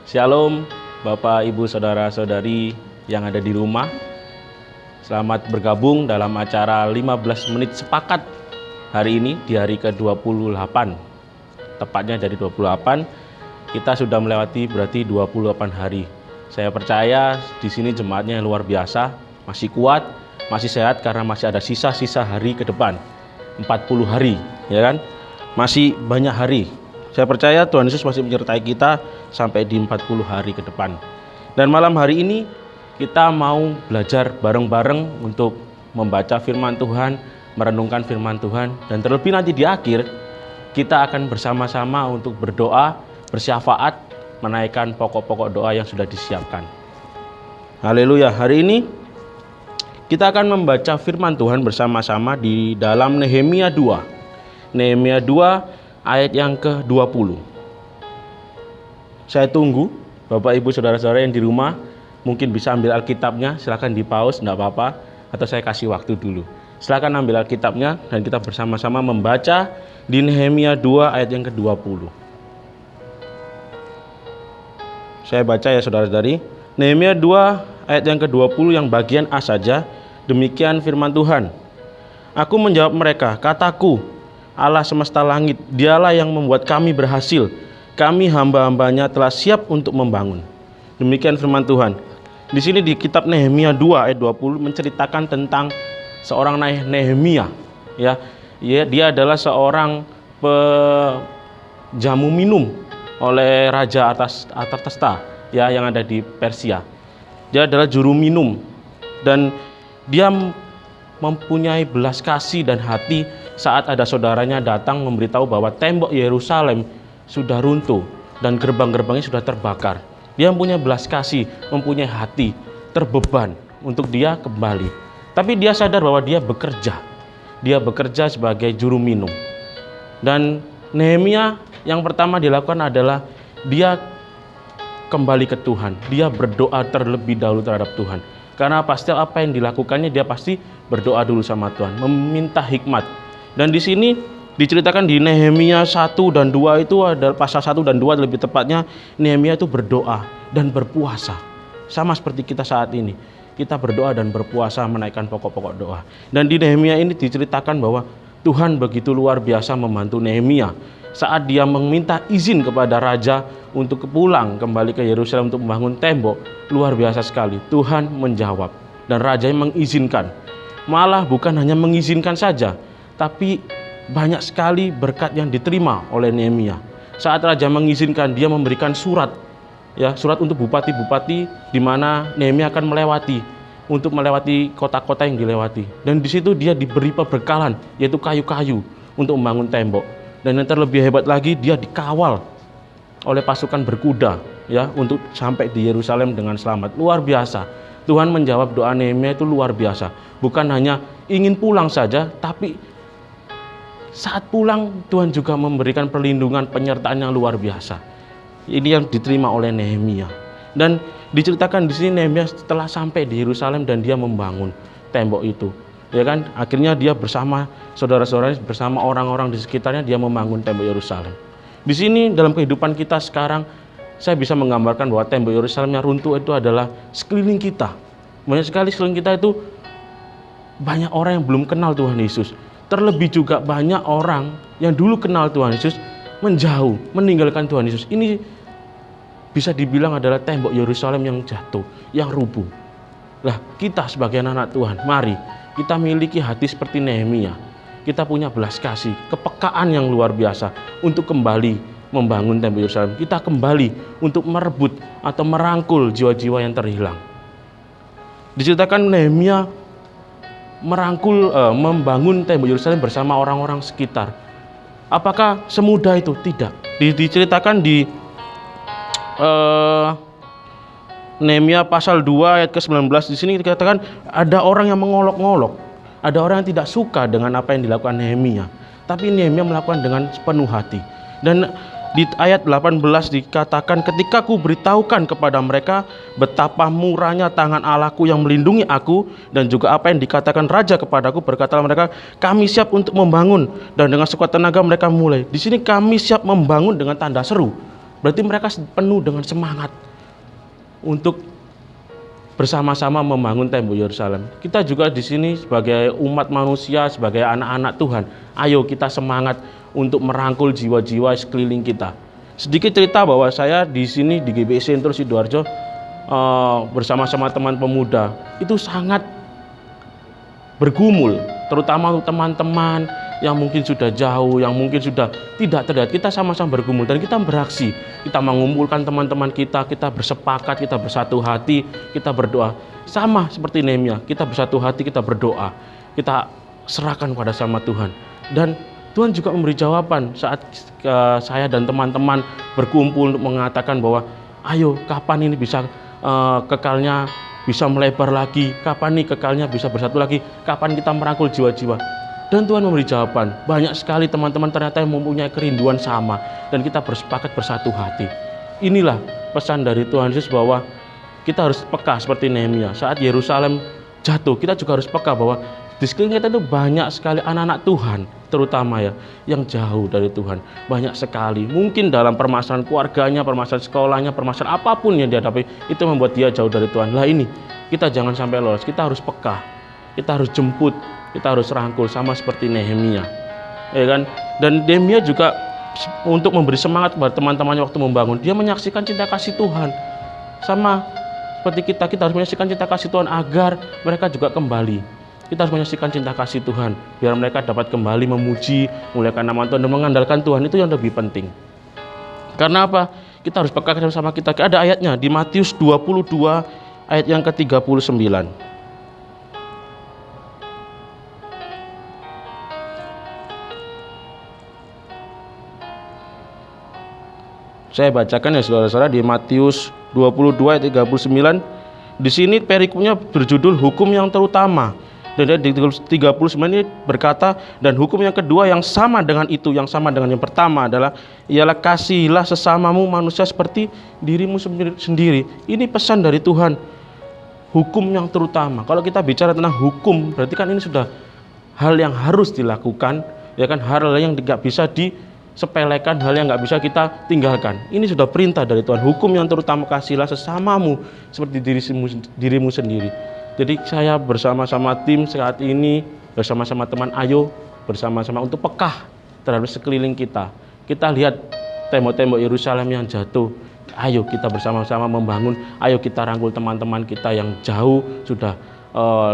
Shalom Bapak, Ibu, Saudara-saudari yang ada di rumah. Selamat bergabung dalam acara 15 menit sepakat hari ini di hari ke-28. Tepatnya dari 28 kita sudah melewati berarti 28 hari. Saya percaya di sini jemaatnya yang luar biasa, masih kuat, masih sehat karena masih ada sisa-sisa hari ke depan. 40 hari, ya kan? Masih banyak hari. Saya percaya Tuhan Yesus masih menyertai kita sampai di 40 hari ke depan. Dan malam hari ini kita mau belajar bareng-bareng untuk membaca firman Tuhan, merenungkan firman Tuhan, dan terlebih nanti di akhir kita akan bersama-sama untuk berdoa, bersyafaat, menaikkan pokok-pokok doa yang sudah disiapkan. Haleluya. Hari ini kita akan membaca firman Tuhan bersama-sama di dalam Nehemia 2. Nehemia 2 ayat yang ke-20. Saya tunggu Bapak, Ibu, Saudara-saudara yang di rumah mungkin bisa ambil Alkitabnya, silakan di pause, enggak apa-apa, atau saya kasih waktu dulu. Silakan ambil Alkitabnya dan kita bersama-sama membaca di Nehemia 2 ayat yang ke-20. Saya baca ya saudara-saudari. Nehemia 2 ayat yang ke-20 yang bagian A saja. Demikian firman Tuhan. Aku menjawab mereka, kataku, Allah semesta langit, dialah yang membuat kami berhasil. Kami hamba-hambanya telah siap untuk membangun. Demikian firman Tuhan. Di sini di kitab Nehemia 2 ayat 20 menceritakan tentang seorang Nehemia. Ya, dia adalah seorang pejamu minum oleh Raja Artasasta ya, yang ada di Persia. Dia adalah juru minum dan dia mempunyai belas kasih dan hati saat ada saudaranya datang memberitahu bahwa tembok Yerusalem sudah runtuh dan gerbang-gerbangnya sudah terbakar. Dia mempunyai belas kasih, mempunyai hati terbeban untuk dia kembali. Tapi dia sadar bahwa dia bekerja sebagai juru minum. Dan Nehemia yang pertama dilakukan adalah dia kembali ke Tuhan. Dia berdoa terlebih dahulu terhadap Tuhan. Karena pasti apa yang dilakukannya dia pasti berdoa dulu sama Tuhan, meminta hikmat. Dan di sini diceritakan di Nehemia 1 dan 2 itu ada pasal 1 dan 2 lebih tepatnya, Nehemia itu berdoa dan berpuasa. Sama seperti kita saat ini. Kita berdoa dan berpuasa menaikkan pokok-pokok doa. Dan di Nehemia ini diceritakan bahwa Tuhan begitu luar biasa membantu Nehemia saat dia meminta izin kepada raja untuk pulang kembali ke Yerusalem untuk membangun tembok. Luar biasa sekali. Tuhan menjawab dan raja mengizinkan. Malah bukan hanya mengizinkan saja, tapi banyak sekali berkat yang diterima oleh Nehemia. Saat raja mengizinkan, dia memberikan surat untuk bupati-bupati di mana Nehemia akan melewati kota-kota yang dilewati. Dan di situ dia diberi perbekalan, yaitu kayu-kayu untuk membangun tembok. Dan yang terlebih hebat lagi, dia dikawal oleh pasukan berkuda ya untuk sampai di Yerusalem dengan selamat. Luar biasa. Tuhan menjawab doa Nehemia itu luar biasa. Bukan hanya ingin pulang saja, tapi saat pulang Tuhan juga memberikan perlindungan, penyertaan yang luar biasa. Ini yang diterima oleh Nehemia. Dan diceritakan di sini Nehemia setelah sampai di Yerusalem dan dia membangun tembok itu. Ya kan? Akhirnya dia bersama saudara-saudara, bersama orang-orang di sekitarnya dia membangun tembok Yerusalem. Di sini dalam kehidupan kita sekarang saya bisa menggambarkan bahwa tembok Yerusalem yang runtuh itu adalah sekeliling kita. Banyak sekali sekeliling kita itu banyak orang yang belum kenal Tuhan Yesus. Terlebih juga banyak orang yang dulu kenal Tuhan Yesus menjauh, meninggalkan Tuhan Yesus. Ini bisa dibilang adalah tembok Yerusalem yang jatuh, yang rubuh. Lah, kita sebagai anak Tuhan, mari kita miliki hati seperti Nehemia. Kita punya belas kasih, kepekaan yang luar biasa untuk kembali membangun tembok Yerusalem. Kita kembali untuk merebut atau merangkul jiwa-jiwa yang terhilang. Diceritakan Nehemia membangun tembok Yerusalem bersama orang-orang sekitar. Apakah semudah itu? Tidak. Diceritakan di Nehemia pasal 2 ayat ke-19 di sini dikatakan ada orang yang mengolok-ngolok. Ada orang yang tidak suka dengan apa yang dilakukan Nehemia. Tapi Nehemia melakukan dengan sepenuh hati. Dan di ayat 18 dikatakan, ketika ku beritahukan kepada mereka betapa murahnya tangan Allahku yang melindungi aku, dan juga apa yang dikatakan raja kepadaku, berkatalah mereka, kami siap untuk membangun. Dan dengan sekuat tenaga mereka mulai. Di sini kami siap membangun dengan tanda seru. Berarti mereka penuh dengan semangat untuk bersama-sama membangun tembok Yerusalem. Kita juga di sini sebagai umat manusia, sebagai anak-anak Tuhan, ayo kita semangat untuk merangkul jiwa-jiwa sekeliling kita. Sedikit cerita bahwa saya di sini di GBI Sentro Sidoarjo bersama-sama teman pemuda itu sangat bergumul, terutama untuk teman-teman yang mungkin sudah jauh, yang mungkin sudah tidak terlihat. Kita sama-sama bergumul dan kita beraksi. Kita mengumpulkan teman-teman kita, kita bersepakat, kita bersatu hati, kita berdoa. Sama seperti Nehemia, kita bersatu hati, kita berdoa. Kita serahkan pada sama Tuhan. Dan Tuhan juga memberi jawaban saat saya dan teman-teman berkumpul untuk mengatakan bahwa ayo kapan ini bisa kekalnya bisa melebar lagi, kapan nih kekalnya bisa bersatu lagi, kapan kita merangkul jiwa-jiwa. Dan Tuhan memberi jawaban. Banyak sekali teman-teman ternyata yang mempunyai kerinduan sama dan kita bersepakat bersatu hati. Inilah pesan dari Tuhan Yesus bahwa kita harus peka seperti Nehemia. Saat Yerusalem jatuh, kita juga harus peka bahwa di sekeliling kita itu banyak sekali anak-anak Tuhan, terutama ya yang jauh dari Tuhan. Banyak sekali. Mungkin dalam permasalahan keluarganya, permasalahan sekolahnya, permasalahan apapun yang dihadapi itu membuat dia jauh dari Tuhan. Lah ini kita jangan sampai lolos. Kita harus peka. Kita harus jemput. Kita harus rangkul sama seperti Nehemia, ya kan? Dan Nehemia juga untuk memberi semangat kepada teman-temannya waktu membangun, dia menyaksikan cinta kasih Tuhan. Sama seperti kita harus menyaksikan cinta kasih Tuhan agar mereka juga kembali. Kita harus menyaksikan cinta kasih Tuhan biar mereka dapat kembali memuji, memuliakan nama Tuhan dan mengandalkan Tuhan. Itu yang lebih penting. Karena apa? Kita harus peka sama kita. Ada ayatnya di Matius 22 ayat yang ke-39. Saya bacakan ya saudara-saudara di Matius 22 ayat 39. Di sini perikopnya berjudul hukum yang terutama. Dan di 39 ini berkata, dan hukum yang kedua yang sama dengan itu, yang sama dengan yang pertama adalah ialah kasihilah sesamamu manusia seperti dirimu sendiri. Ini pesan dari Tuhan. Hukum yang terutama. Kalau kita bicara tentang hukum, berarti kan ini sudah hal yang harus dilakukan, ya kan, hal yang tidak bisa disepelekan, hal yang nggak bisa kita tinggalkan. Ini sudah perintah dari Tuhan. Hukum yang terutama kasihilah sesamamu seperti dirimu sendiri. Jadi saya bersama-sama tim saat ini, bersama-sama teman, ayo bersama-sama untuk peka terhadap sekeliling kita. Kita lihat tembok-tembok Yerusalem yang jatuh. Ayo kita bersama-sama membangun. Ayo kita rangkul teman-teman kita yang jauh sudah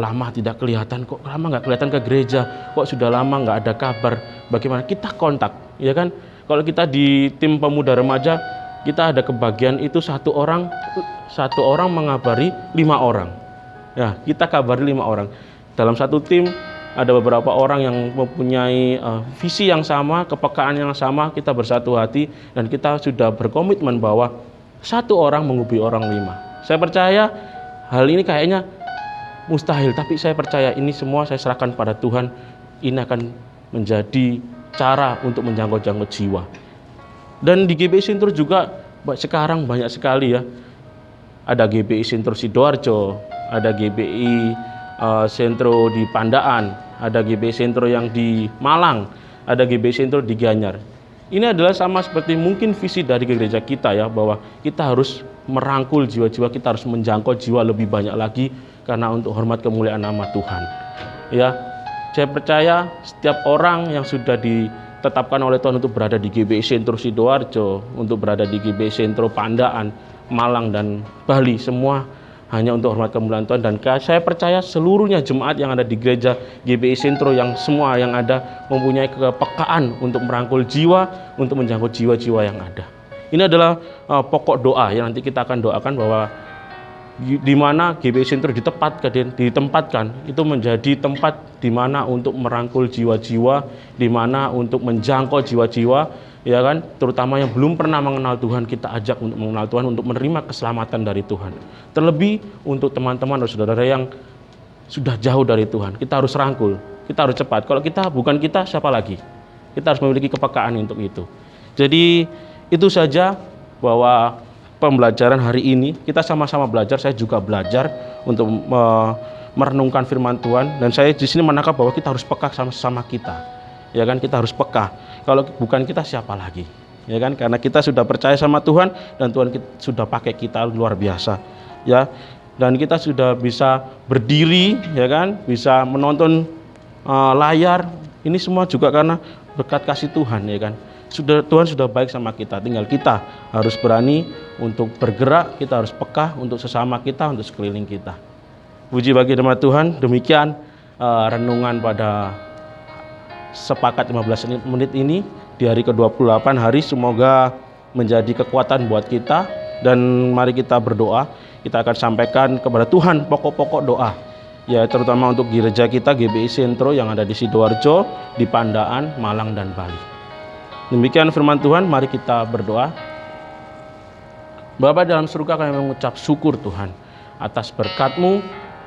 lama tidak kelihatan, kok lama nggak kelihatan ke gereja, kok sudah lama nggak ada kabar. Bagaimana kita kontak, ya kan? Kalau kita di tim pemuda remaja, kita ada kebagian itu satu orang mengabari 5 orang. Ya, kita kabari 5 orang. Dalam satu tim ada beberapa orang yang mempunyai visi yang sama, kepekaan yang sama, kita bersatu hati dan kita sudah berkomitmen bahwa satu orang mengubah orang 5. Saya percaya hal ini kayaknya mustahil, tapi saya percaya ini semua saya serahkan pada Tuhan. Ini akan menjadi cara untuk menjangkau jiwa. Dan di GBI Sentro juga sekarang banyak sekali ya. Ada GBI Sentro Sidoarjo, ada GBI Sentro di Pandaan, ada GBI Sentro yang di Malang, ada GBI Sentro di Gianyar. Ini adalah sama seperti mungkin visi dari gereja kita ya, bahwa kita harus merangkul jiwa-jiwa, kita harus menjangkau jiwa lebih banyak lagi karena untuk hormat kemuliaan nama Tuhan. Ya, saya percaya setiap orang yang sudah ditetapkan oleh Tuhan untuk berada di GBI Sentro Sidoarjo, untuk berada di GBI Sentro Pandaan, Malang dan Bali, semua hanya untuk hormat kemuliaan Tuhan. Dan saya percaya seluruhnya jemaat yang ada di gereja GBI Sentro yang semua yang ada mempunyai kepekaan untuk merangkul jiwa, untuk menjangkau jiwa-jiwa yang ada. Ini adalah pokok doa yang nanti kita akan doakan bahwa di mana GBI Sentro ditempatkan itu menjadi tempat di mana untuk merangkul jiwa-jiwa, di mana untuk menjangkau jiwa-jiwa, ya kan, terutama yang belum pernah mengenal Tuhan, kita ajak untuk mengenal Tuhan, untuk menerima keselamatan dari Tuhan. Terlebih untuk teman-teman dan saudara yang sudah jauh dari Tuhan, kita harus rangkul, kita harus cepat. Kalau kita bukan kita, siapa lagi? Kita harus memiliki kepekaan untuk itu. Jadi itu saja bahwa pembelajaran hari ini kita sama-sama belajar. Saya juga belajar untuk merenungkan firman Tuhan, dan saya di sini menangkap bahwa kita harus peka sama kita. Ya kan, kita harus peka. Kalau bukan kita siapa lagi? ya kan? Karena kita sudah percaya sama Tuhan dan Tuhan sudah pakai kita luar biasa, ya. Dan kita sudah bisa berdiri, ya kan? Bisa menonton layar. Ini semua juga karena berkat kasih Tuhan, ya kan? Tuhan sudah baik sama kita. Tinggal kita harus berani untuk bergerak, kita harus peka untuk sesama kita, untuk sekeliling kita. Puji bagi nama Tuhan. Demikian renungan pada sepakat 15 menit ini di hari ke-28 hari. Semoga menjadi kekuatan buat kita. Dan mari kita berdoa. Kita akan sampaikan kepada Tuhan pokok-pokok doa, ya, terutama untuk gereja kita GBI Sentro yang ada di Sidoarjo, di Pandaan, Malang, dan Bali. Demikian firman Tuhan. Mari kita berdoa. Bapa dalam surga, kami mengucap syukur Tuhan atas berkat-Mu,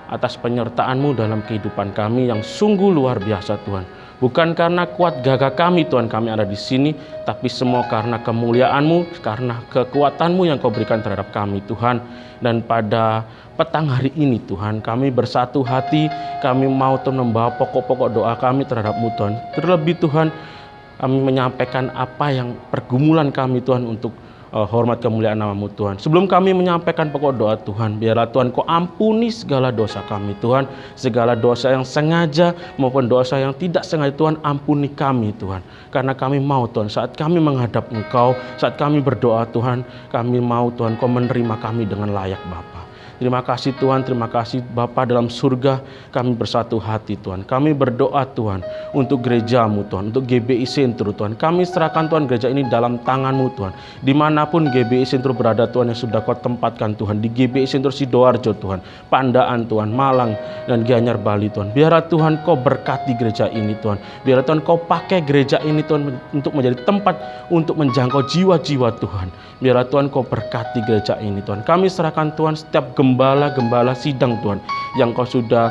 atas penyertaan-Mu dalam kehidupan kami yang sungguh luar biasa Tuhan. Bukan karena kuat gagah kami Tuhan kami ada di sini, tapi semua karena kemuliaan-Mu, karena kekuatan-Mu yang Kau berikan terhadap kami Tuhan. Dan pada petang hari ini Tuhan, kami bersatu hati, kami mau Tuhan membawa pokok-pokok doa kami terhadap-Mu Tuhan. Terlebih Tuhan, kami menyampaikan apa yang pergumulan kami Tuhan untuk hormat kemuliaan nama-Mu Tuhan. Sebelum kami menyampaikan pokok doa Tuhan, biarlah Tuhan Kau ampuni segala dosa kami Tuhan, segala dosa yang sengaja maupun dosa yang tidak sengaja Tuhan, ampuni kami Tuhan. Karena kami mau Tuhan, saat kami menghadap Engkau, saat kami berdoa Tuhan, kami mau Tuhan Kau menerima kami dengan layak Bapa. Terima kasih Tuhan, terima kasih Bapa dalam surga, kami bersatu hati Tuhan. Kami berdoa Tuhan untuk gereja-Mu Tuhan, untuk GBI Sentro Tuhan. Kami serahkan Tuhan gereja ini dalam tangan-Mu Tuhan. Dimanapun GBI Sentro berada Tuhan, yang sudah Kau tempatkan Tuhan. Di GBI Sentro Sidoarjo Tuhan, Pandaan Tuhan, Malang, dan Gianyar Bali Tuhan. Biarlah Tuhan Kau berkati gereja ini Tuhan. Biarlah Tuhan Kau pakai gereja ini Tuhan untuk menjadi tempat untuk menjangkau jiwa-jiwa Tuhan. Biarlah Tuhan Kau berkati gereja ini Tuhan. Kami serahkan Tuhan setiap gembala-gembala sidang Tuhan yang Kau sudah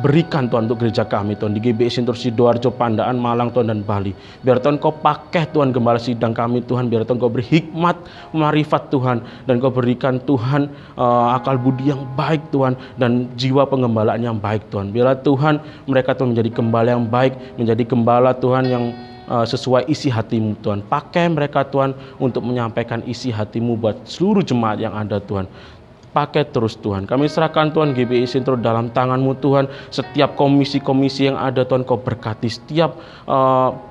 berikan Tuhan untuk gereja kami Tuhan di GBI Sentro Sidoarjo, Pandaan, Malang Tuhan, dan Bali. Biar Tuhan Kau pakai Tuhan gembala sidang kami Tuhan. Biar Tuhan Kau beri hikmat, marifat Tuhan, dan Kau berikan Tuhan akal budi yang baik Tuhan, dan jiwa penggembalaan yang baik Tuhan. Biarlah Tuhan mereka Tuhan menjadi gembala yang baik, menjadi gembala Tuhan yang sesuai isi hati-Mu Tuhan. Pakai mereka Tuhan untuk menyampaikan isi hati-Mu buat seluruh jemaat yang ada Tuhan. Pakai terus Tuhan. Kami serahkan Tuhan GBI Sentro dalam tangan-Mu Tuhan. Setiap komisi-komisi yang ada Tuhan Kau berkati. Setiap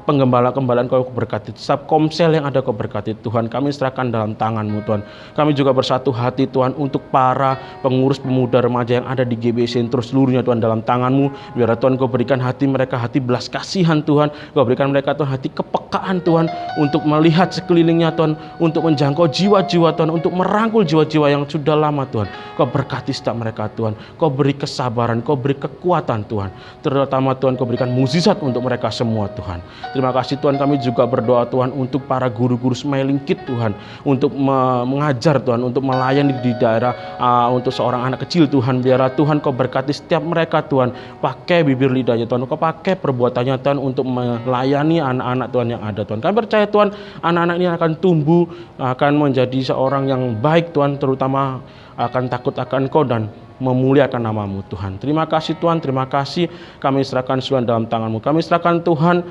penggembala-gembalaan Kau berkati. Setiap komsel yang ada Kau berkati Tuhan. Kami serahkan dalam tangan-Mu Tuhan. Kami juga bersatu hati Tuhan untuk para pengurus pemuda remaja yang ada di GBI Sentro seluruhnya Tuhan dalam tangan-Mu. Biar Tuhan Kau berikan hati mereka hati belas kasihan Tuhan. Kau berikan mereka Tuhan hati kepekaan Tuhan untuk melihat sekelilingnya Tuhan, untuk menjangkau jiwa-jiwa Tuhan, untuk merangkul jiwa-jiwa yang sudah lama Tuhan. Kau berkati setiap mereka Tuhan. Kau beri kesabaran, Kau beri kekuatan Tuhan. Terutama Tuhan Kau berikan mukjizat untuk mereka semua Tuhan. Terima kasih Tuhan. Kami juga berdoa Tuhan untuk para guru-guru Smiling Kid Tuhan, untuk mengajar Tuhan, untuk melayani di daerah untuk seorang anak kecil Tuhan. Biarlah Tuhan Kau berkati setiap mereka Tuhan. Pakai bibir lidahnya Tuhan. Kau pakai perbuatannya Tuhan untuk melayani anak-anak Tuhan yang ada Tuhan. Kami percaya Tuhan, anak-anak ini akan tumbuh, akan menjadi seorang yang baik Tuhan, terutama akan takut akan Kau dan memuliakan nama-Mu Tuhan. Terima kasih Tuhan, terima kasih. Kami serahkan Tuhan dalam tangan-Mu. Kami serahkan Tuhan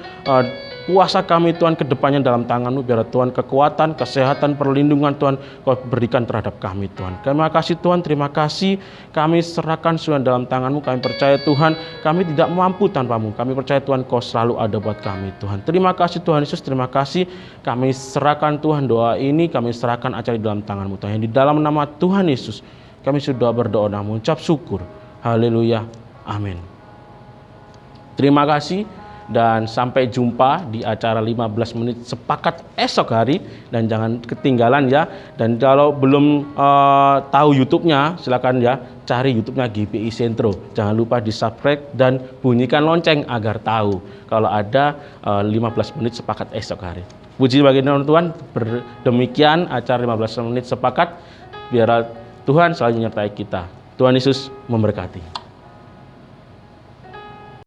puasa kami Tuhan ke depannya dalam tangan-Mu. Biar Tuhan kekuatan, kesehatan, perlindungan Tuhan Kau berikan terhadap kami Tuhan. Terima kasih Tuhan, terima kasih. Kami serahkan Tuhan dalam tangan-Mu. Kami percaya Tuhan, kami tidak mampu tanpa-Mu. Kami percaya Tuhan Kau selalu ada buat kami Tuhan. Terima kasih Tuhan Yesus, terima kasih. Kami serahkan Tuhan doa ini, kami serahkan acara di dalam tangan-Mu Tuhan. Yang di dalam nama Tuhan Yesus kami sudah berdoa dan mengucap syukur. Haleluya. Amin. Terima kasih dan sampai jumpa di acara 15 menit sepakat esok hari. Dan jangan ketinggalan ya. Dan kalau belum tahu YouTube-nya, silakan ya cari YouTube-nya GBI Sentro. Jangan lupa di-subscribe dan bunyikan lonceng agar tahu kalau ada 15 menit sepakat esok hari. Puji bagi nama Tuhan. Demikian acara 15 menit sepakat. Biar Tuhan selalu menyertai kita. Tuhan Yesus memberkati.